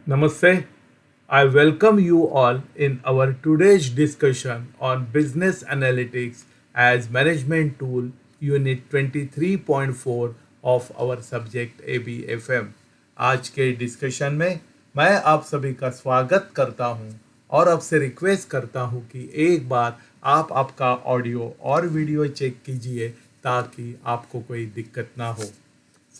Namaste. I welcome you all in our today's discussion on business analytics as management tool unit 23.4 of our subject ABFM. आज के discussion में मैं आप सभी का स्वागत करता हूं और आपसे रिक्वेस्ट करता हूं कि एक बार आप आपका ऑडियो और वीडियो चेक कीजिए ताकि आपको कोई दिक्कत ना हो।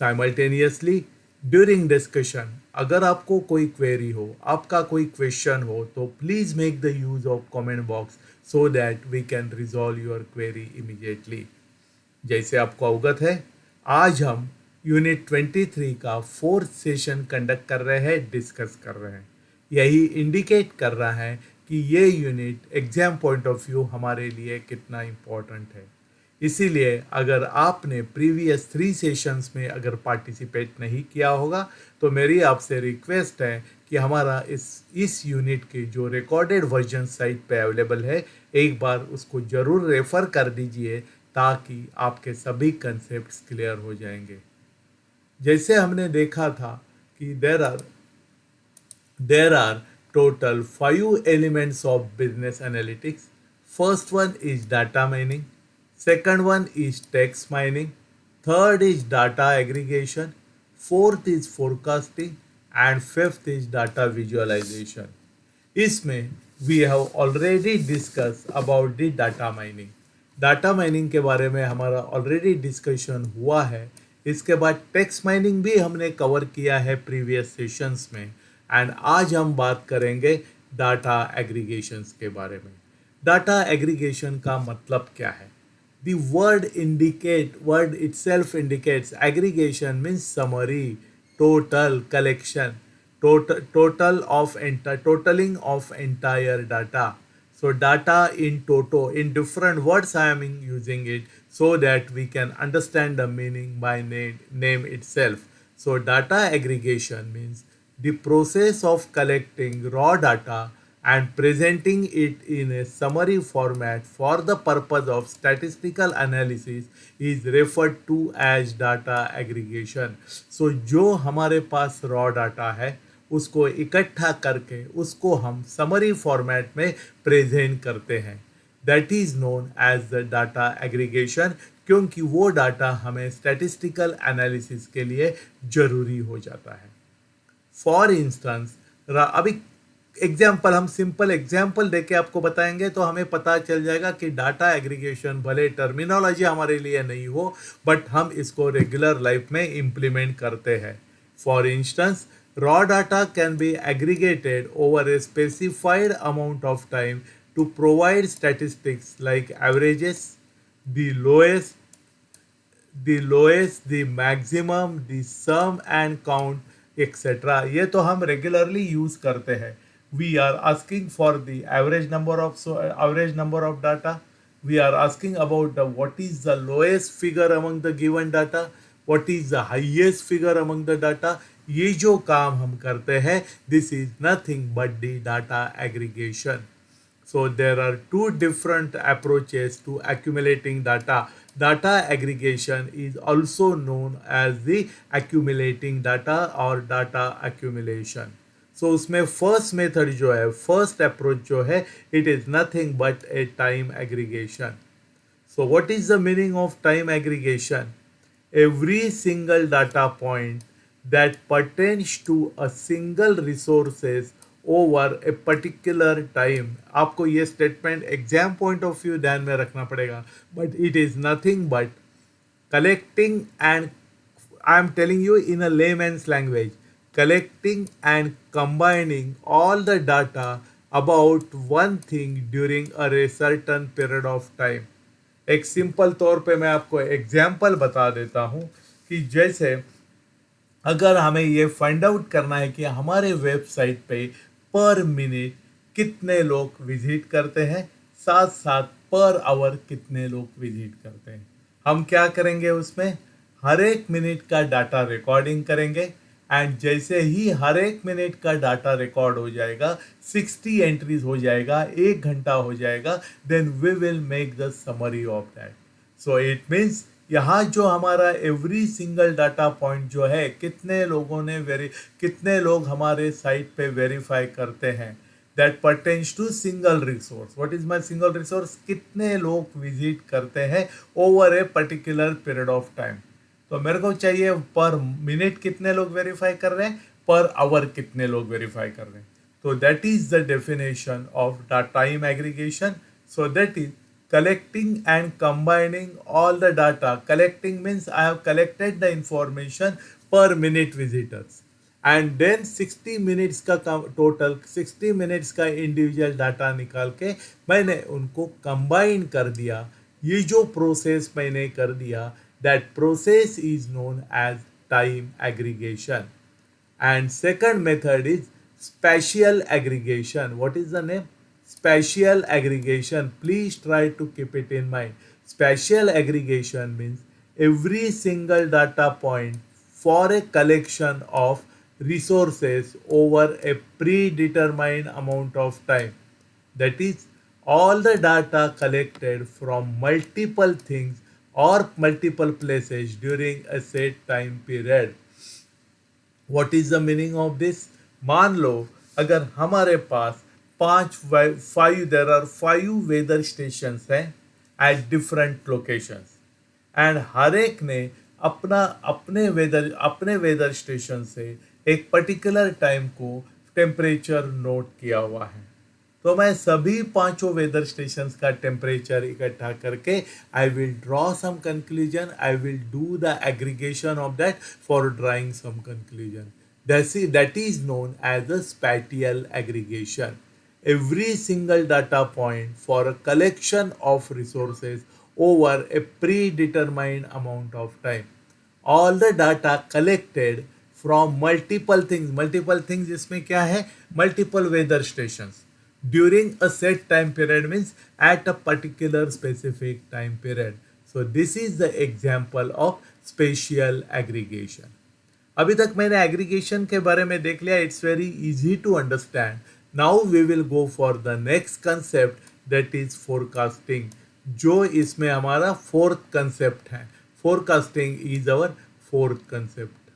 साइमल्टेनियसली ड्यूरिंग डिस्कशन अगर आपको कोई क्वेरी हो, आपका कोई क्वेश्चन हो, तो please make the use of comment box so that we can resolve your query immediately. जैसे आपको अवगत है, आज हम यूनिट 23 का फोर्थ सेशन कंडक्ट कर रहे हैं, डिस्कस कर रहे हैं। यही इंडिकेट कर रहा है कि ये unit exam point of view हमारे लिए कितना इम्पोर्टेंट है। इसीलिए अगर आपने प्रीवियस 3 सेशंस में अगर पार्टिसिपेट नहीं किया होगा तो मेरी आपसे रिक्वेस्ट है कि हमारा इस यूनिट के जो रिकॉर्डेड वर्जन साइट पे अवेलेबल है, एक बार उसको ज़रूर रेफ़र कर दीजिए ताकि आपके सभी कंसेप्ट्स क्लियर हो जाएंगे। जैसे हमने देखा था कि there are total 5 elements of business analytics. First one is data mining, second one is text mining, third is data aggregation, fourth is forecasting, and fifth is data visualization. इसमें we have already discussed about the data mining. Data mining के बारे में हमारा already discussion हुआ है। इसके बाद text mining भी हमने कवर किया है प्रीवियस सेशंस में। एंड आज हम बात करेंगे डाटा एग्रीगेशंस के बारे में। डाटा एग्रीगेशन का मतलब क्या है? The word itself indicates aggregation means summary, total, collection, totaling of entire data. So data in toto, in different words I am using it so that we can understand the meaning by name itself. So data aggregation means the process of collecting raw data and presenting it in a summary format for the purpose of statistical analysis is referred to as data aggregation. So जो हमारे पास raw data है उसको इकट्ठा करके उसको हम summary format में present करते हैं, that is known as the data aggregation, क्योंकि वो डाटा हमें स्टैटिस्टिकल एनालिसिस के लिए ज़रूरी हो जाता है। फॉर इंस्टेंस अभी एग्जाम्पल, हम सिंपल एग्जाम्पल देके आपको बताएंगे तो हमें पता चल जाएगा कि डाटा एग्रीगेशन भले टर्मिनोलॉजी हमारे लिए नहीं हो बट हम इसको रेगुलर लाइफ में इम्प्लीमेंट करते हैं। For instance raw data can be aggregated over a specified amount of time to provide statistics like averages, the lowest, the maximum, the sum and count, etc. ये तो हम regularly use करते हैं। We are asking for the average number of data. We are asking about the what is the lowest figure among the given data, what is the highest figure among the data. ये जो काम हम करते हैं, this is nothing but the data aggregation. So there are two different approaches to accumulating data. Data aggregation is also known as the accumulating data or data accumulation. So उसमें first method जो है, first approach जो है, it is nothing but A time aggregation. So what is the meaning of time aggregation? Every single data point that pertains to a single resources over a particular time. आपको ये statement exam point of view ध्यान में रखना पड़ेगा, but it is nothing but collecting and I am telling you in a layman's language, collecting and combining all the data about one thing during a certain period of time. एक simple तौर पे मैं आपको example बता देता हूँ कि जैसे अगर हमें ये फाइंड आउट करना है कि हमारे वेबसाइट पे पर मिनट कितने लोग विजिट करते हैं, साथ साथ पर आवर कितने लोग विजिट करते हैं, हम क्या करेंगे, उसमें हर एक मिनट का डाटा रिकॉर्डिंग करेंगे। एंड जैसे ही हर एक मिनट का डाटा रिकॉर्ड हो जाएगा, 60 एंट्रीज हो जाएगा, 1 घंटा हो जाएगा, then we will make the summary of that. So it means यहाँ जो हमारा एवरी सिंगल डाटा पॉइंट जो है, कितने लोग हमारे साइट पे वेरीफाई करते हैं, that pertains to single resource. What is my single resource? कितने लोग विजिट करते हैं over a particular period of time. तो मेरे को चाहिए पर मिनट कितने लोग वेरीफाई कर रहे हैं, पर आवर कितने लोग वेरीफाई कर रहे हैं. तो that is the definition of the time aggregation. So that is collecting and combining all the data. Collecting means I have collected the information per minute visitors, and then 60 minutes का total 60 minutes का individual data निकाल के मैंने उनको combine कर दिया. ये जो प्रोसेस मैंने कर दिया, that process is known as time aggregation. And second method is spatial aggregation. What is the name? Spatial aggregation. Please try to keep it in mind. Spatial aggregation means every single data point for a collection of resources over a predetermined amount of time. That is, all the data collected from multiple things or multiple places during a set time period. What is the meaning of this? मान लो अगर हमारे पास there are 5 weather station हैं at different locations, and हर एक ने अपने weather station से एक particular time को टेम्परेचर नोट किया हुआ है. तो मैं सभी पांचों वेदर स्टेशंस का टेम्परेचर इकट्ठा करके I will draw some conclusion. I will do the aggregation of that for drawing some conclusion. That is known as the spatial aggregation. Every single data point for a collection of resources over a predetermined amount of time. All the data collected from multiple things. Multiple things इसमें क्या है? Multiple weather stations during a set time period means at a particular specific time period. So this is the example of spatial aggregation. अभी तक मैंने aggregation के बारे में देख लिया. It's very easy to understand. Now we will go for the next concept, that is forecasting, जो इसमें हमारा फोर्थ कंसेप्ट है. Forecasting is our fourth concept.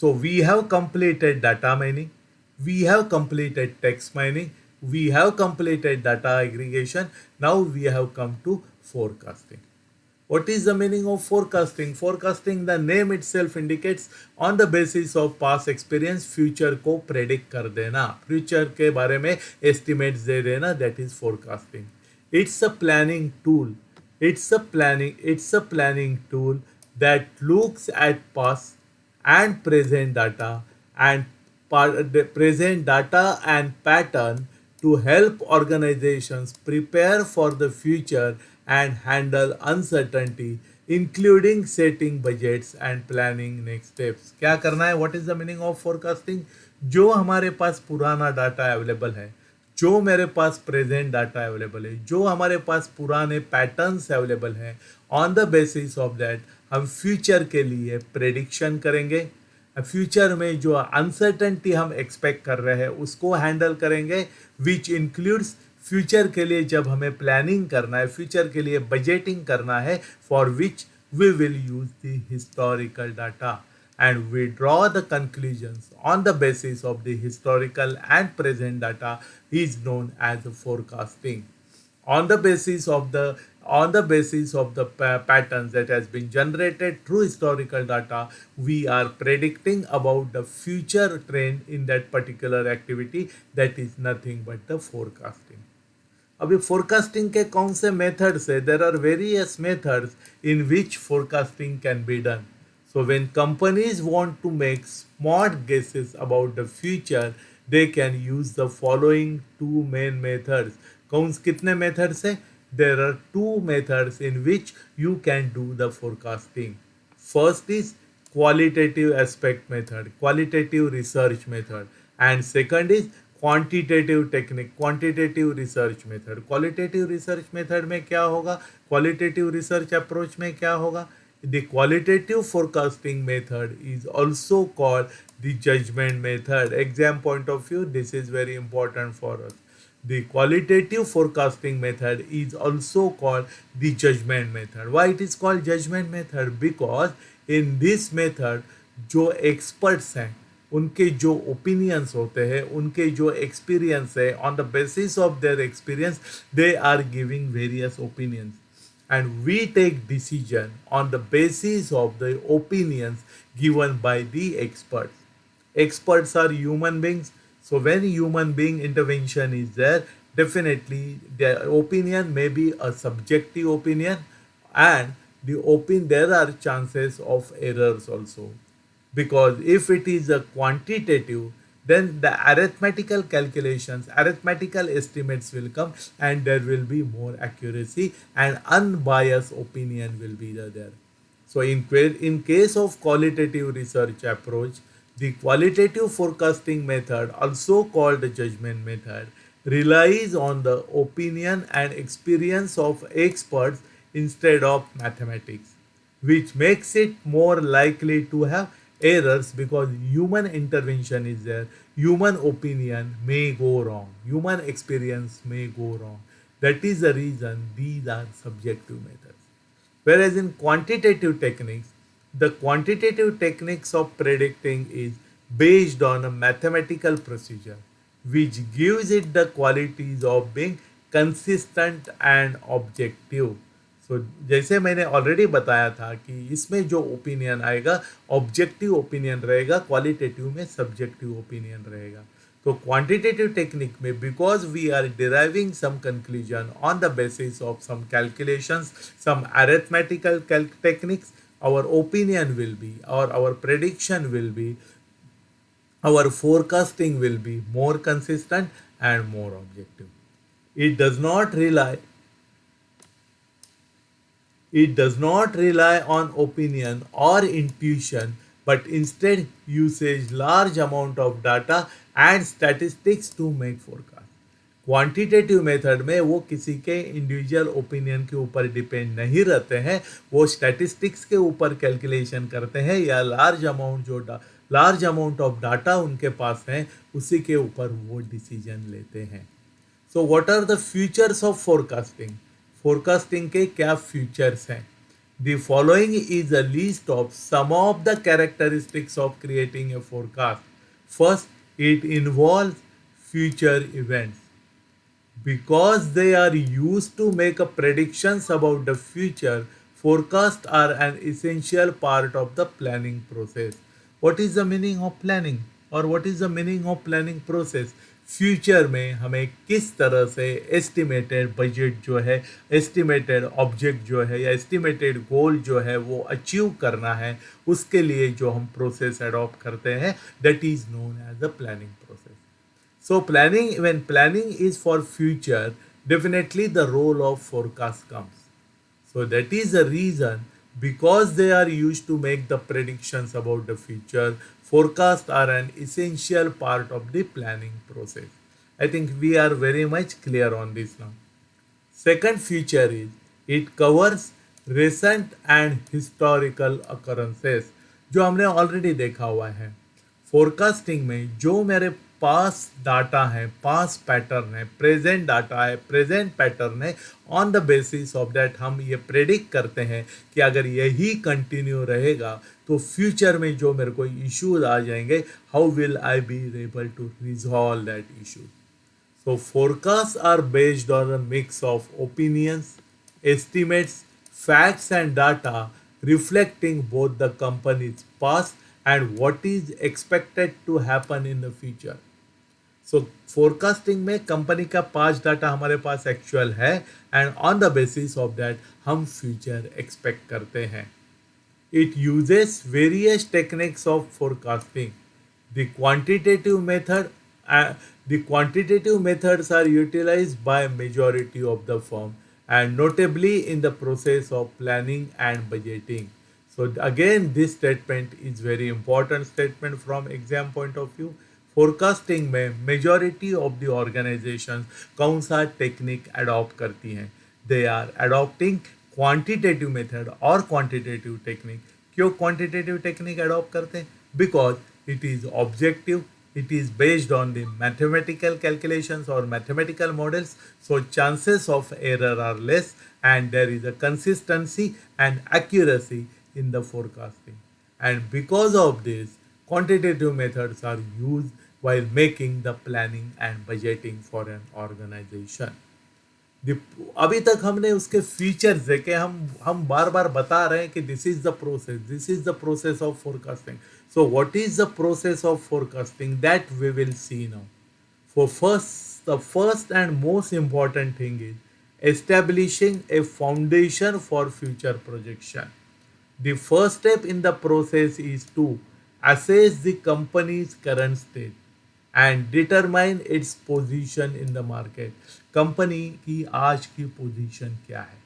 So we have completed data mining, we have completed text mining, we have completed data aggregation. Now we have come to forecasting. What is the meaning of forecasting? Forecasting, the name itself indicates on the basis of past experience future को predict कर देना, future के बारे में estimates दे देना, that is forecasting. It's a planning tool. It's a planning tool that looks at past and present data and pattern to help organizations prepare for the future and handle uncertainty, including setting budgets and planning next steps. क्या करना है? What is the meaning of forecasting? जो हमारे पास पुराना data available है, जो मेरे पास present data available है, जो हमारे पास पुराने पैटर्न्स अवेलेबल हैं, on the basis of that हम फ्यूचर के लिए प्रेडिक्शन करेंगे. फ्यूचर में जो अनसर्टेनिटी हम एक्सपेक्ट कर रहे हैं उसको हैंडल करेंगे, विच इंक्लूड्स फ्यूचर के लिए जब हमें प्लानिंग करना है, फ्यूचर के लिए बजटिंग करना है, for which we will use the historical data and we draw the conclusions on the basis of the historical and present data is known as forecasting. On the basis of the patterns that has been generated through historical data, we are predicting about the future trend in that particular activity. That is nothing but the forecasting. अभी forecasting के कौन से methods है? There are various methods in which forecasting can be done. So when companies want to make smart guesses about the future, they can use the following two main methods. कितने methods है? There are two methods in which you can do the forecasting. First is qualitative aspect method, qualitative research method, and second is quantitative technique, quantitative research method. Qualitative research method में क्या होगा? Qualitative research approach में क्या होगा? The qualitative forecasting method is also called the judgment method. Exam point of view, this is very important for us. The qualitative forecasting method is also called the judgment method. Why it is called judgment method? Because in this method जो experts हैं उनके जो opinions होते हैं उनके जो experience है on the basis of their experience they are giving various opinions and we take decision on the basis of the opinions given by the experts. Experts are human beings, so when human being intervention is there, definitely their opinion may be a subjective opinion, and there are chances of errors also, because if it is a quantitative, then the arithmetical calculations, arithmetical estimates will come, and there will be more accuracy and unbiased opinion will be there. So in case of qualitative research approach, the qualitative forecasting method, also called the judgment method, relies on the opinion and experience of experts instead of mathematics, which makes it more likely to have errors because human intervention is there. Human opinion may go wrong, human experience may go wrong. That is the reason these are subjective methods. Whereas in quantitative techniques, the quantitative techniques of predicting is based on a mathematical procedure which gives it the qualities of being consistent and objective. सो जैसे मैंने already बताया था कि इसमें जो opinion आएगा objective opinion रहेगा, qualitative में सब्जेक्टिव ओपिनियन रहेगा. तो क्वांटिटेटिव टेक्निक में because we are deriving some conclusion on the basis of some calculations, some arithmetical techniques, our opinion will be or our prediction will be, our forecasting will be more consistent and more objective. It does not rely It does not rely on opinion or intuition, but instead uses large amount of data and statistics to make forecast. Quantitative method में वो किसी के individual opinion के ऊपर depend नहीं रहते हैं, वो स्टैटिस्टिक्स के ऊपर कैलकुलेशन करते हैं या लार्ज अमाउंट ऑफ डाटा उनके पास है उसी के ऊपर वो डिसीजन लेते हैं. So what are the futures of forecasting? Forecasting के क्या फ्यूचर्स हैं? The following is a list of some of the characteristics of creating a forecast. First, it involve future events. Because they are used to make a predictions about the future, forecasts are an essential part of the planning process. What is the meaning of planning? और what is the meaning of planning process? Future में हमें किस तरह से estimated budget जो है, estimated object जो है या एस्टिमेटेड गोल जो है वो अचीव करना है, उसके लिए जो हम प्रोसेस अडॉप्ट करते हैं, that is known as the planning process. So when planning is for future, definitely the role of forecast comes. So that is the reason, because they are used to make the predictions about the future, forecasts are an essential part of the planning process. I think we are very much clear on this now. Second feature is it covers recent and historical occurrences, जो हमने already देखा हुआ है. Forecasting में जो मेरे पास data है, पास pattern है, प्रेजेंट डाटा है, प्रेजेंट पैटर्न है, on the basis of that हम ये प्रेडिक्ट करते हैं कि अगर यही कंटिन्यू रहेगा तो फ्यूचर में जो मेरे को इश्यूज आ जाएंगे, how will I be able to resolve that issue. So forecasts are based on a mix of opinions, estimates, facts and data reflecting both the company's past and what is expected to happen in the future. So forecasting में company का past data हमारे पास actual है and on the basis of that हम future expect करते हैं. It uses various techniques of forecasting. The quantitative methods are utilised by majority of the firm and notably in the process of planning and budgeting. So again, this statement is very important statement from exam point of view. Forecasting में majority of the organisation कौन सा technique adopt करती हैं? They are adopting quantitative method और quantitative technique. क्यों quantitative technique adopt करते हैं? Because it is objective, it is based on the mathematical calculations or mathematical models, so chances of error are less and there is a consistency and accuracy in the forecasting. And because of this, quantitative methods are used while making the planning and budgeting for an organization. the- अभी तक हमने उसके features देखे, हम बार बार बता रहे हैं कि this is the process of forecasting. So what is the process of forecasting that we will see now. For first, the first and most important thing is establishing a foundation for future projection. The first step in the process is to assess the company's current state and determine its position in the market. Company की आज की position क्या है,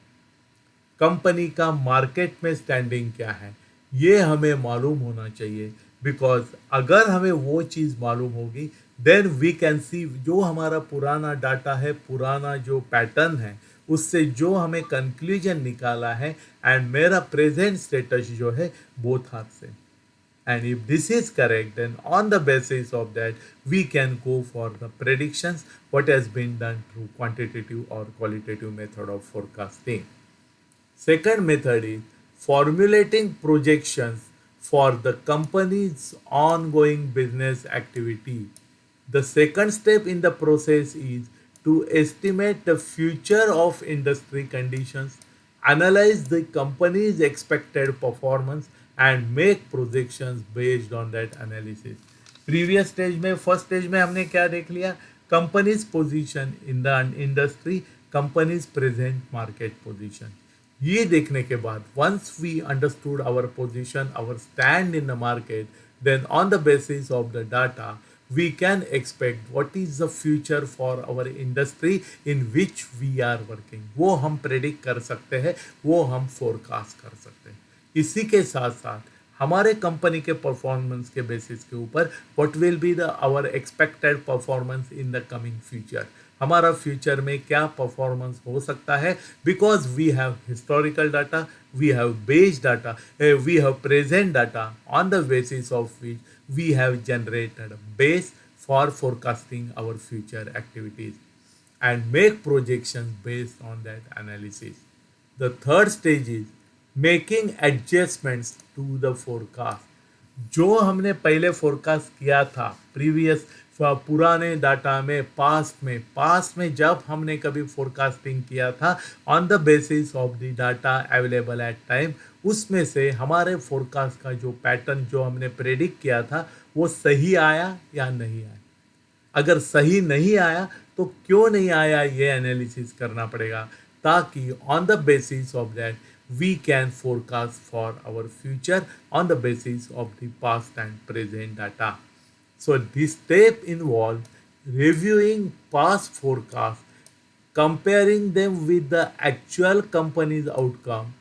company का market में standing क्या है, ये हमें मालूम होना चाहिए. बिकॉज अगर हमें वो चीज़ मालूम होगी, देन वी कैन सी जो हमारा पुराना डाटा है, पुराना जो पैटर्न है, उससे जो हमें कंक्लूजन निकाला है एंड मेरा प्रेजेंट स्टेटस जो है, both are same. And if this is correct, then on the basis of that, we can go for the predictions, what has been done through quantitative or qualitative method of forecasting. Second method is formulating projections for the company's ongoing business activity. The second step in the process is to estimate the future of industry conditions, analyze the company's expected performance, and make projections based on that analysis. Previous stage में, first stage में हमने क्या देख लिया, company's position in the industry, company's present market position. ये देखने के बाद, once we understood our position, our stand in the market, then on the basis of the data we can expect what is the future for our industry in which we are working. वो हम predict कर सकते हैं, वो हम forecast कर सकते हैं. इसी के साथ साथ हमारे कंपनी के परफॉर्मेंस के बेसिस के ऊपर what will be the our expected performance in the coming future, हमारा फ्यूचर में क्या परफॉर्मेंस हो सकता है. Because we have historical data, we have based data, we have present data on the basis of which we have generated a base for forecasting our future activities and make projections based on that analysis. The third stage is making adjustments to the forecast. जो हमने पहले forecast किया था previous पुराने data में, past में जब हमने कभी फोरकास्टिंग किया था on the basis of the data available at time, उसमें से हमारे फोरकास्ट का जो पैटर्न जो हमने प्रेडिक्ट किया था, वो सही आया या नहीं आया. अगर सही नहीं आया तो क्यों नहीं आया, ये एनालिसिस करना पड़ेगा, ताकि on the basis of that we can forecast for our future on the basis of the past and present data. So this step involves reviewing past forecasts, comparing them with the actual company's outcome,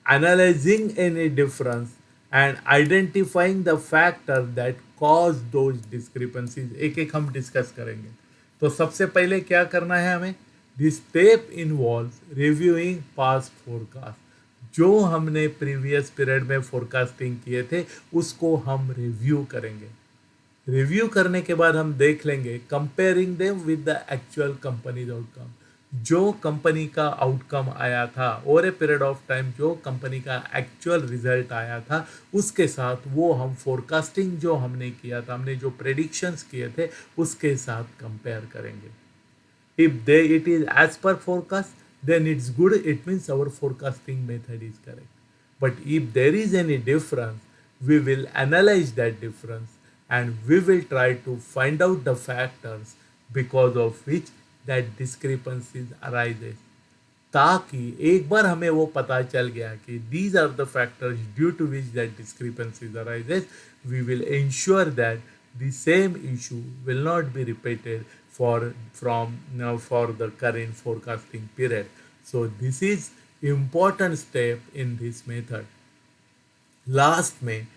analyzing any difference, and identifying the factors that cause those discrepancies. एक एक हम discuss करेंगे. तो सबसे पहले क्या करना है हमें, this step involves reviewing past forecast. जो हमने प्रीवियस पीरियड में फोरकास्टिंग किए थे, उसको हम रिव्यू करेंगे. रिव्यू करने के बाद हम देख लेंगे, comparing them with the actual companies outcome. जो कंपनी का आउटकम आया था over a period of time, जो कंपनी का एक्चुअल रिजल्ट आया था, उसके साथ वो हम फोरकास्टिंग जो हमने किया था, हमने जो प्रेडिक्शंस किए थे, उसके साथ कंपेयर करेंगे. If it is as per forecast, then it's good. It means our forecasting method is correct. But if there is any difference, we will analyze that difference and we will try to find out the factors because of which that discrepancies arises. ताकि एक बार हमें वो पता चल गया कि these are the factors due to which that discrepancies arises, we will ensure that the same issue will not be repeated for the current forecasting period. So this is important step in this method. Last में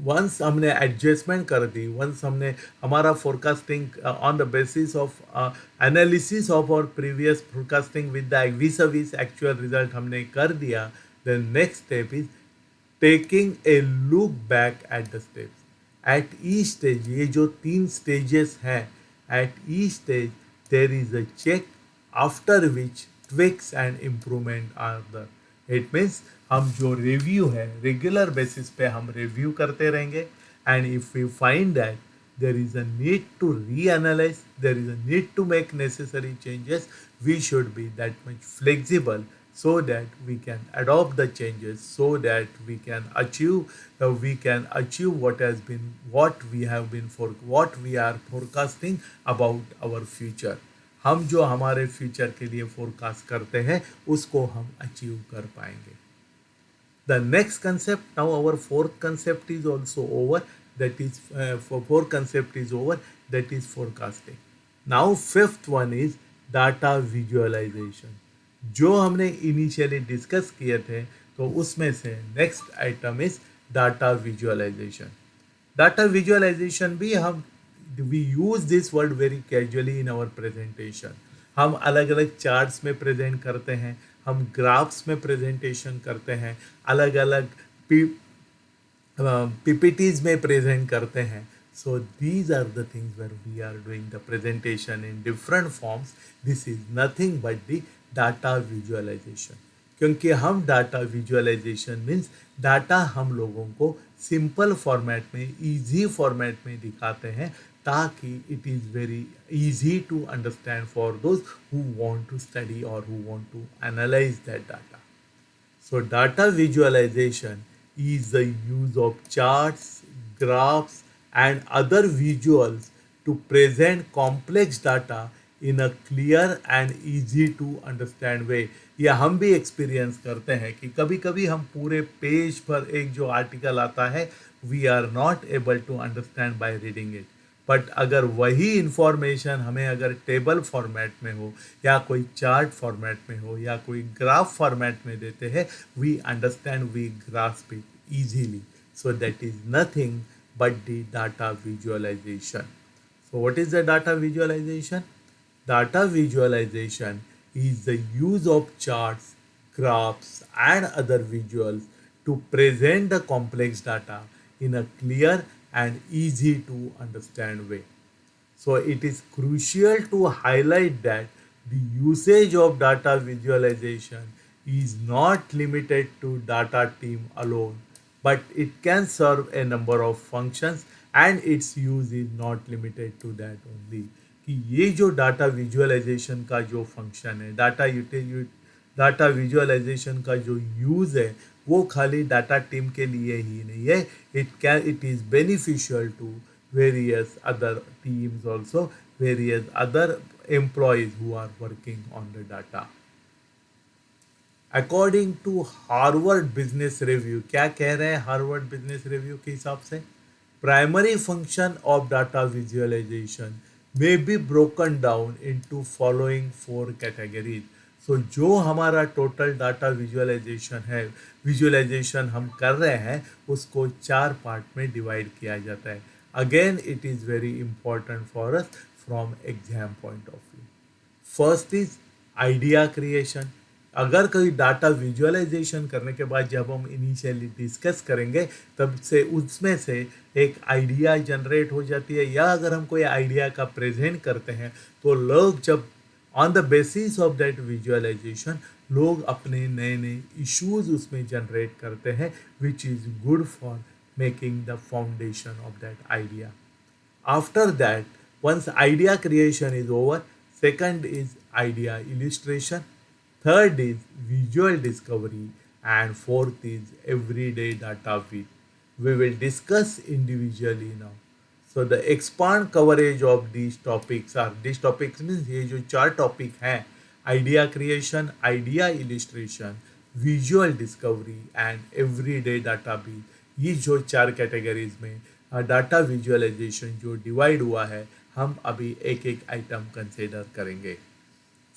once हमने adjustment कर दी, once हमने हमारा forecasting on the basis of analysis of और previous forecasting with the vis actual result हमने कर दिया, then next step is taking a look back at the steps at each stage, ये जो 3 स्टेजेस हैं, at each stage there is a check after which tweaks and improvement are the, it means हम जो review है regular basis पे हम review करते रहेंगे, and if we find that there is a need to reanalyze, there is a need to make necessary changes, we should be that much flexible so that we can adopt the changes, so that we can achieve what we have been for what we are forecasting about our future. हम जो हमारे future के लिए forecast करते हैं उसको हम achieve कर पाएंगे. The next concept, now our fourth concept is also over, that is for fourth concept is over, that is forecasting. Now fifth one is data visualization. जो हमने इनिशियली डिस्कस किए थे तो उसमें से next item is data visualisation. Data visualisation भी हम we use this word very casually in our presentation. हम अलग अलग चार्ट्स में प्रेजेंट करते हैं, हम ग्राफ्स में प्रेजेंटेशन करते हैं, अलग अलग PPTs में प्रेजेंट करते हैं. So these are the things where we are doing the presentation in different forms. This is nothing but the data visualisation. क्योंकि हम डाटा विजुअलाइजेशन मीन्स डाटा हम लोगों को सिंपल फॉर्मेट में, इजी फॉर्मेट में दिखाते हैं ताकि it is very easy to understand for those who want to study or who want to analyze that data. So data visualization is the use of charts, graphs and other visuals to present complex data in a clear and easy to understand way. या हम भी experience करते हैं कि कभी कभी हम पूरे पेज पर एक जो आर्टिकल आता है we are not able to understand by reading it. But अगर वही इंफॉर्मेशन हमें अगर टेबल फॉर्मेट में हो या कोई चार्ट फॉर्मेट में हो या कोई ग्राफ फॉर्मेट में देते हैं, we understand, we grasp it easily. So that is nothing but the data visualization. So what is the data visualization? Data visualization is the use of charts, graphs and other visuals to present the complex data in a clear and easy to understand way. So it is crucial to highlight that the usage of data visualization is not limited to data team alone, but it can serve a number of functions and its use is not limited to that only. कि ये जो data visualisation का जो function है, data visualisation का जो use है वो खाली डाटा टीम के लिए ही नहीं है. It is beneficial to various other teams also, various other employees who are working on the data. According to Harvard Business Review, क्या कह रहे हैं हार्वर्ड बिजनेस रिव्यू के हिसाब से? Primary function of data visualization may be broken down into following 4 categories. So जो हमारा total data visualisation हम कर रहे हैं उसको 4 पार्ट में डिवाइड किया जाता है. Again it is very important for us from exam point of view. First is idea creation. अगर कोई डाटा विजुअलाइजेशन करने के बाद जब हम इनिशियली डिस्कस करेंगे तब से उसमें से एक आइडिया जनरेट हो जाती है, या अगर हम कोई आइडिया का प्रेजेंट करते हैं तो लोग जब on the basis of that visualisation लोग अपने नए नए इश्यूज उसमें जनरेट करते हैं, which is good for making the foundation of that idea. After that, once idea creation is over, second is idea illustration, third is visual discovery, and fourth is everyday data with. We will discuss individually now. So the expand coverage of these topics are, these topics means ये जो 4 topic हैं, idea creation, idea illustration, visual discovery and everyday data with, ये जो 4 categories में data visualisation जो divide हुआ है हम अभी एक एक आइटम कंसिडर करेंगे.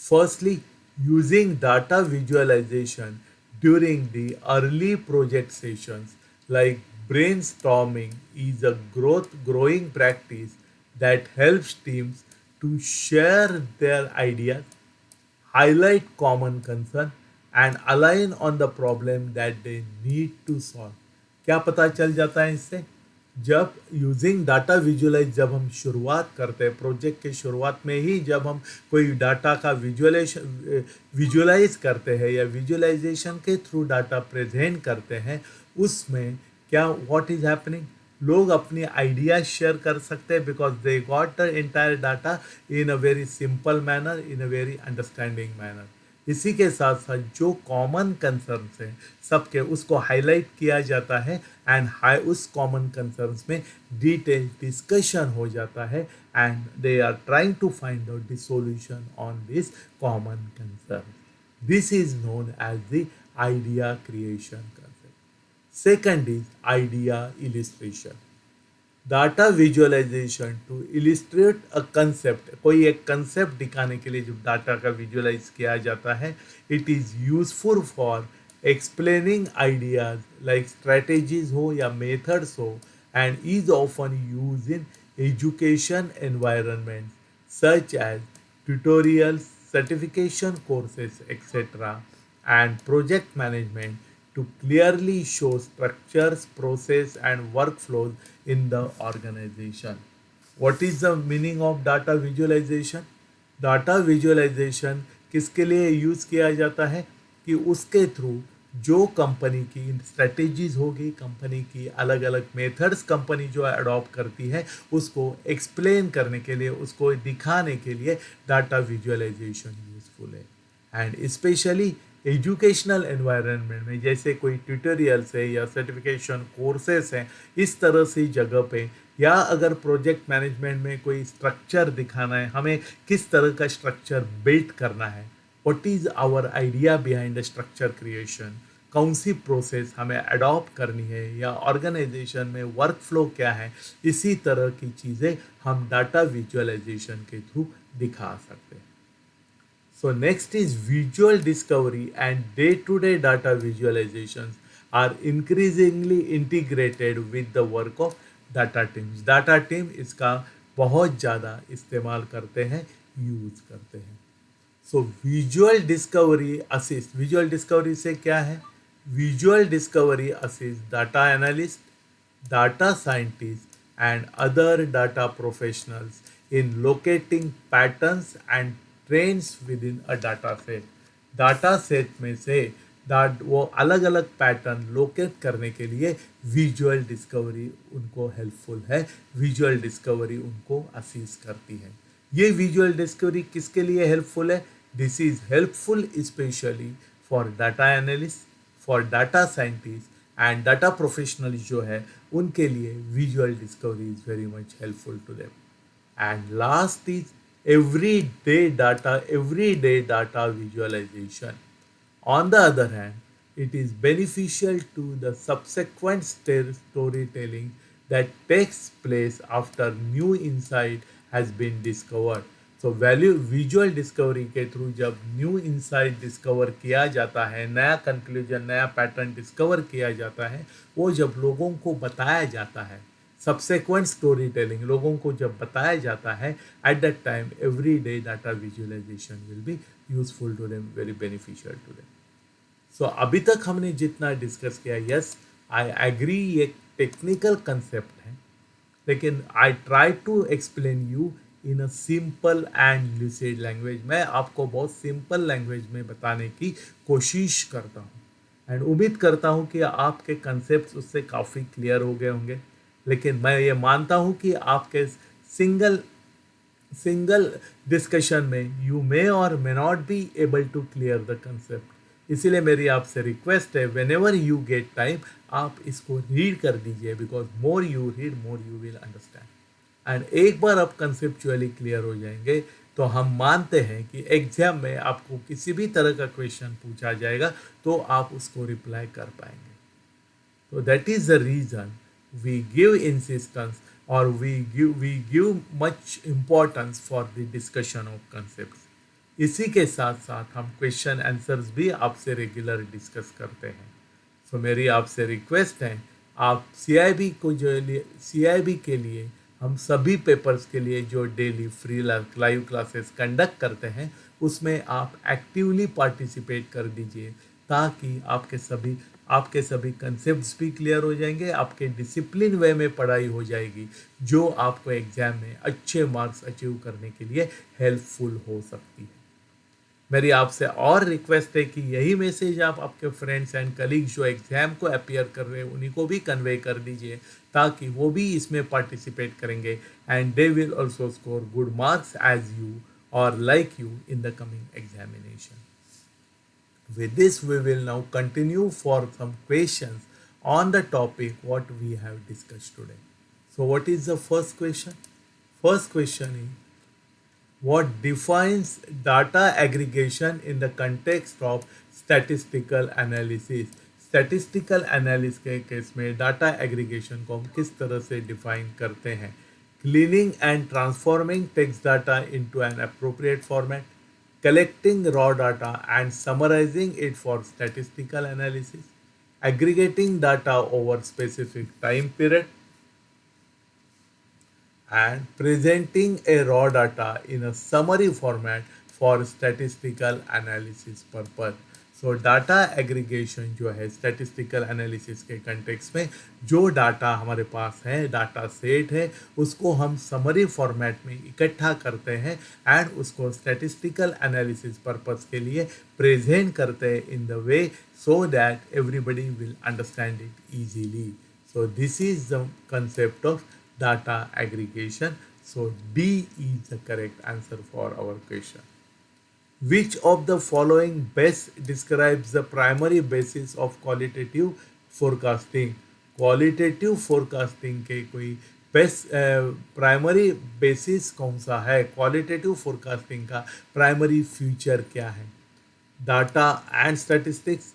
Firstly, using data visualisation during the early project sessions like brainstorming is a growing practice that helps teams to share their ideas, highlight common concern and align on the problem that they need to solve. क्या पता चल जाता है इससे? जब using data visualise जब हम शुरुआत करते हैं प्रोजेक्ट के शुरुआत में ही जब हम कोई डाटा का विजुअलाइज करते हैं या विजुअलाइजेशन के थ्रू डाटा प्रेजेंट करते हैं, उसमें क्या व्हाट इज हैपनिंग, लोग अपनी आइडिया शेयर कर सकते हैं because they got the entire data in a very simple manner, in a very understanding manner. इसी के साथ साथ जो कॉमन कंसर्न्स हैं सबके उसको हाईलाइट किया जाता है एंड उस कॉमन कंसर्न्स में डिटेल डिस्कशन हो जाता है and they are trying to find out the solution on this common concern. This is known as the idea creation concept. Second is idea illustration. Data visualization to illustrate a concept, कोई एक concept दिखाने के लिए जब data का visualise किया जाता है, it is useful for explaining ideas like strategies हो या मेथड्स हो and is often use in education environment such as tutorials, certification courses etcetera and project management to clearly show structures, process and workflows in the organization. What is the meaning of data visualization? Data visualization किसके लिए use किया जाता है कि उसके through जो company की strategies होगी, कंपनी की अलग अलग मेथड्स कंपनी जो अडॉप्ट करती है उसको एक्सप्लेन करने के लिए, उसको दिखाने के लिए डाटा विजुअलाइजेशन यूज़फुल है। एंड स्पेशली एजुकेशनल एनवायरनमेंट में जैसे कोई ट्यूटोरियल्स है या सर्टिफिकेशन कोर्सेस हैं, इस तरह से जगह पे, या अगर प्रोजेक्ट मैनेजमेंट में कोई स्ट्रक्चर दिखाना है, हमें किस तरह का स्ट्रक्चर बिल्ड करना है, what is our idea behind the structure creation, कौन सी प्रोसेस हमें अडॉप्ट करनी है या ऑर्गेनाइजेशन में वर्क फ्लो क्या है, इसी तरह की चीज़ें हम डाटा विजुअलाइजेशन के थ्रू दिखा सकते हैं। So next is visual discovery and day-to-day data visualizations are increasingly integrated with the work of data teams. Data team इसका बहुत ज़्यादा इस्तेमाल करते हैं, यूज़ करते हैं। So visual discovery assist, visual discovery से क्या है, visual discovery assist data analyst, data scientists and other data professionals in locating patterns and trends within a data set. Data set में से वो अलग अलग पैटर्न लोकेट करने के लिए विजुअल डिस्कवरी उनको हेल्पफुल है, विजुअल डिस्कवरी उनको असिस्ट करती है। ये विजुअल डिस्कवरी किसके लिए हेल्पफुल है? This is helpful specially for data analyst, for data scientist and data professional जो है उनके लिए visual discovery is very much helpful to them. And last is everyday data visualization. On the other hand, it is beneficial to the subsequent storytelling that takes place after new insight has been discovered. So value visual discovery के through जब new insight discover किया जाता है, नया conclusion, नया pattern discover किया जाता है, वो जब लोगों को बताया जाता है, सब्सेक्वेंट स्टोरी टेलिंग लोगों को जब बताया जाता है, at that time every day data visualization will be useful to them, very beneficial to them. So अभी तक हमने जितना डिस्कस किया, यस आई एग्री ये टेक्निकल कंसेप्ट है, लेकिन I try to explain you in a simple and lucid language. मैं आपको बहुत सिंपल लैंग्वेज में बताने की कोशिश करता हूँ एंड उम्मीद करता हूँ कि आपके कंसेप्ट उससे काफ़ी क्लियर हो गए होंगे। लेकिन मैं ये मानता हूँ कि आपके सिंगल डिस्कशन में you may or may not be able to clear the concept. इसीलिए मेरी आपसे रिक्वेस्ट है, whenever you get time आप इसको रीड कर दीजिए, because more you read more you will understand. And एक बार आप कंसेप्चुअली क्लियर हो जाएंगे तो हम मानते हैं कि एग्जाम में आपको किसी भी तरह का क्वेश्चन पूछा जाएगा तो आप उसको रिप्लाई कर पाएंगे। तो that is the reason we give insistence or we give much importance for the discussion of concepts. इसी के साथ साथ हम क्वेश्चन आंसर्स भी आपसे रेगुलर डिस्कस करते हैं। सो मेरी आपसे रिक्वेस्ट है, आप CIB को जो CIB के लिए हम सभी पेपर्स के लिए जो daily free live classes conduct करते हैं उसमें आप एक्टिवली पार्टिसिपेट कर दीजिए, ताकि आपके सभी कंसेप्ट्स भी क्लियर हो जाएंगे, आपके डिसिप्लिन वे में पढ़ाई हो जाएगी, जो आपको एग्जाम में अच्छे मार्क्स अचीव करने के लिए हेल्पफुल हो सकती है। मेरी आपसे और रिक्वेस्ट है कि यही मैसेज आप आपके फ्रेंड्स एंड कलीग्स जो एग्जाम को अपियर कर रहे हैं उन्हीं को भी कन्वे कर दीजिए, ताकि वो भी इसमें पार्टिसिपेट करेंगे and they will also score good marks as you और like you in the coming examination. With this, we will now continue for some questions on the topic what we have discussed today. So, what is the first question? First question is, what defines data aggregation in the context of statistical analysis? Statistical analysis के case में data aggregation को हम किस तरह से define करते हैं? Cleaning and transforming text data into an appropriate format, collecting raw data and summarizing it for statistical analysis, aggregating data over specific time period, and presenting a raw data in a summary format for statistical analysis purpose. So data aggregation जो है statistical analysis के context में जो data हमारे पास है, data set है, उसको हम समरी फॉर्मेट में इकट्ठा करते हैं एंड उसको स्टैटिस्टिकल एनालिसिस पर्पस के लिए प्रेजेंट करते हैं in the way so that everybody will understand it easily. So this is the concept of data aggregation. So D is the correct answer for our question. Which of the following best describes the primary basis of qualitative forecasting? Qualitative forecasting के कोई best primary basis कौन सा है? Qualitative forecasting का primary future क्या है? Data and statistics,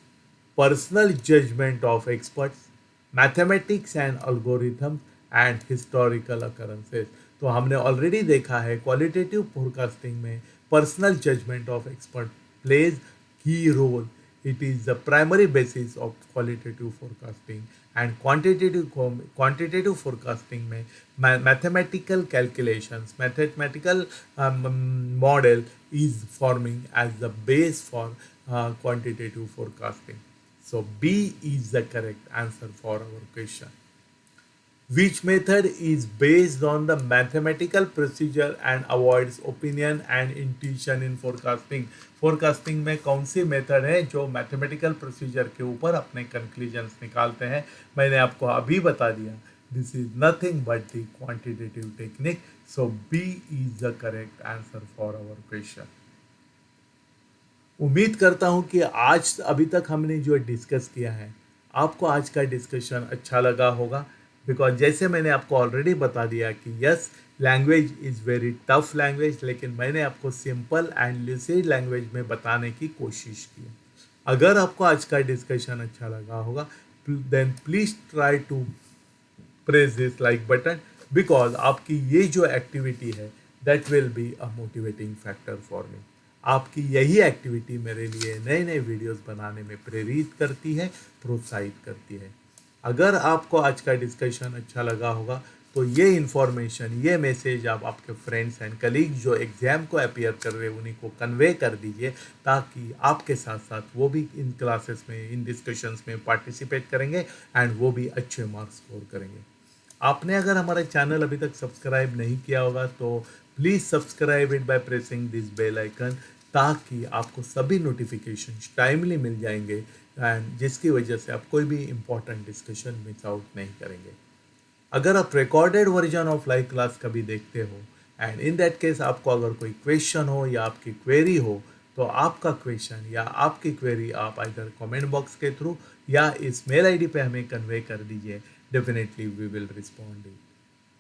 personal judgment of experts, mathematics and algorithm and historical occurrences. तो हमने ऑलरेडी देखा है क्वालिटेटिव फोरकास्टिंग में personal judgment of expert plays key role. It is the primary basis of qualitative forecasting. And quantitative forecasting में mathematical calculations, mathematical model is forming as the base for quantitative forecasting. So B is the correct answer for our question. Which method is based on the mathematical procedure and avoids opinion and intuition in forecasting? Forecasting में कौन सी method है जो mathematical procedure के ऊपर अपने conclusions निकालते हैं? मैंने आपको अभी बता दिया, this is nothing but the quantitative technique. So B is the correct answer for our question. उम्मीद करता हूं कि आज अभी तक हमने जो डिस्कस किया है आपको आज का डिस्कशन अच्छा लगा होगा, बिकॉज जैसे मैंने आपको ऑलरेडी बता दिया कि yes, language is very tough language, लेकिन मैंने आपको सिंपल एंड लूसिड लैंग्वेज में बताने की कोशिश की. अगर आपको आज का डिस्कशन अच्छा लगा होगा then please try to press this like button, because आपकी ये जो एक्टिविटी है that will be a motivating factor for me. आपकी यही एक्टिविटी मेरे लिए नए नए वीडियोस बनाने में प्रेरित करती है, प्रोत्साहित करती है. अगर आपको आज का डिस्कशन अच्छा लगा होगा तो ये इन्फॉर्मेशन, ये मैसेज आप आपके फ्रेंड्स एंड कलीग जो एग्ज़ाम को अपियर कर रहे हैं उन्हीं को कन्वे कर दीजिए, ताकि आपके साथ साथ वो भी इन क्लासेस में, इन डिस्कशंस में पार्टिसिपेट करेंगे एंड वो भी अच्छे मार्क्स स्कोर करेंगे. आपने अगर हमारा चैनल अभी तक सब्सक्राइब नहीं किया होगा तो please subscribe it by pressing this bell icon, ताकि आपको सभी नोटिफिकेशन टाइमली मिल जाएंगे एंड जिसकी वजह से आप कोई भी इम्पोर्टेंट डिस्कशन मिस आउट नहीं करेंगे. अगर आप recorded version of live class कभी देखते हो एंड इन दैट केस आपको अगर कोई क्वेश्चन हो या आपकी क्वेरी हो, तो आपका क्वेश्चन या आपकी क्वेरी आप इधर कमेंट बॉक्स के थ्रू या इस मेल आईडी पे हमें कन्वे कर दीजिए. Definitely we will respond it.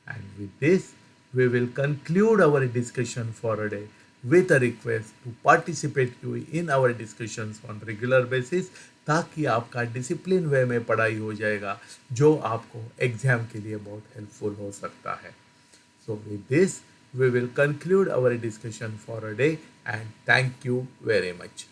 And with this we will conclude our discussion for a day with a request to participate you in our discussions on regular basis, ताकि आपका discipline way में पढ़ाई हो जाएगा जो आपको एग्जाम के लिए बहुत हेल्पफुल हो सकता है. So with this we will conclude our discussion for a day and thank you very much.